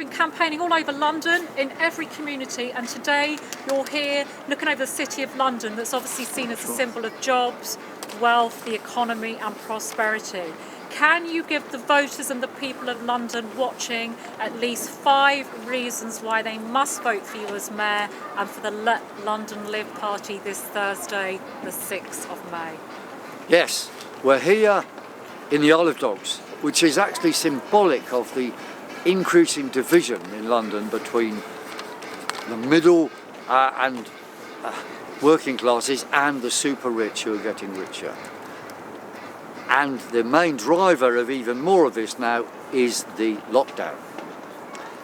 Been campaigning all over London in every community, and today you're here looking over the City of London that's obviously seen as a symbol of jobs, wealth, the economy and prosperity. Can you give the voters and the people of London watching at least 5 reasons why they must vote for you as Mayor and for the Let London Live party this Thursday, the 6th of May? Yes, we're here in the Isle of Dogs, which is actually symbolic of the increasing division in London between the middle and working classes and the super rich who are getting richer. And the main driver of even more of this now is the lockdown.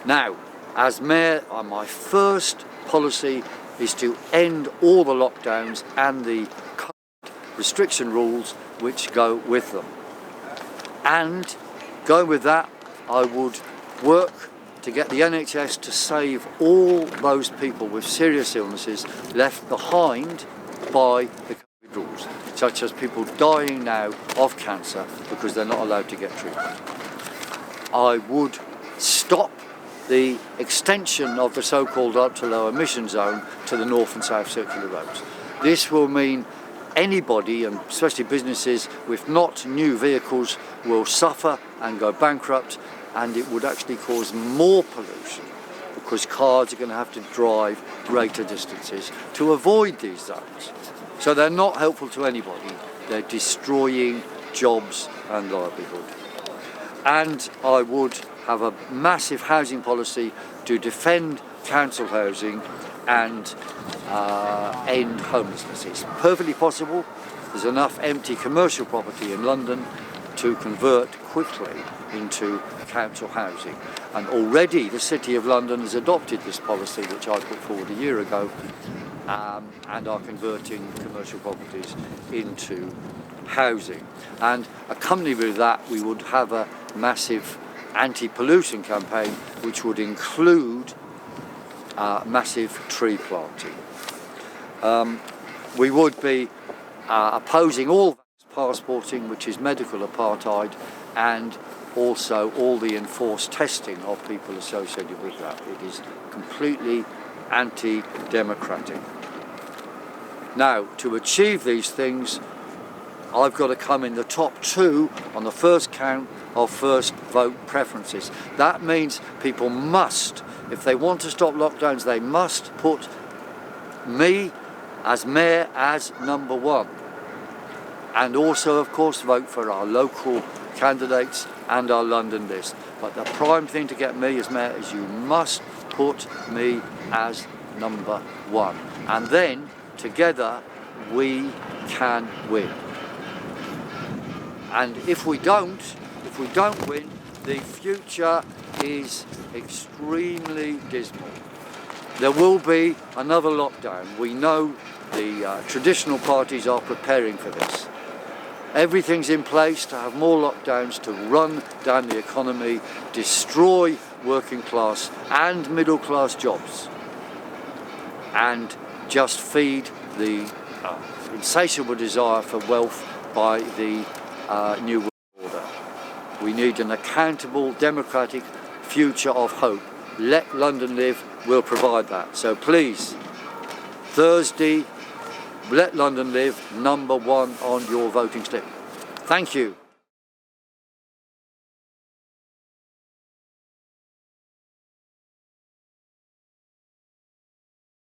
Now, as Mayor, my first policy is to end all the lockdowns and the restriction rules which go with them. And going with that, I would work to get the NHS to save all those people with serious illnesses left behind by the COVID rules, such as people dying now of cancer because they're not allowed to get treatment. I would stop the extension of the so-called ultra-low emission zone to the north and south circular roads. This will mean anybody, and especially businesses with not new vehicles, will suffer and go bankrupt, and it would actually cause more pollution because cars are going to have to drive greater distances to avoid these zones. So they're not helpful to anybody. They're destroying jobs and livelihood. And I would have a massive housing policy to defend council housing and end homelessness. It's perfectly possible. There's enough empty commercial property in London to convert quickly into council housing. And already the City of London has adopted this policy, which I put forward a year ago, and are converting commercial properties into housing. And accompanied with that, we would have a massive anti-pollution campaign, which would include massive tree planting. We would be opposing all passporting, which is medical apartheid, and also all the enforced testing of people associated with that. It is completely anti-democratic. Now, to achieve these things, I've got to come in the top 2 on the first count of first vote preferences. That means people must, if they want to stop lockdowns, they must put me as Mayor as number 1. And also, of course, vote for our local candidates and our London list. But the prime thing to get me as Mayor is you must put me as number 1. And then, together, we can win. And if we don't win, the future is extremely dismal. There will be another lockdown. We know the traditional parties are preparing for this. Everything's in place to have more lockdowns, to run down the economy, destroy working class and middle class jobs, and just feed the insatiable desire for wealth by the New World Order. We need an accountable, democratic future of hope. Let London Live will provide that. So please, Thursday, Let London Live, number 1 on your voting slip. Thank you.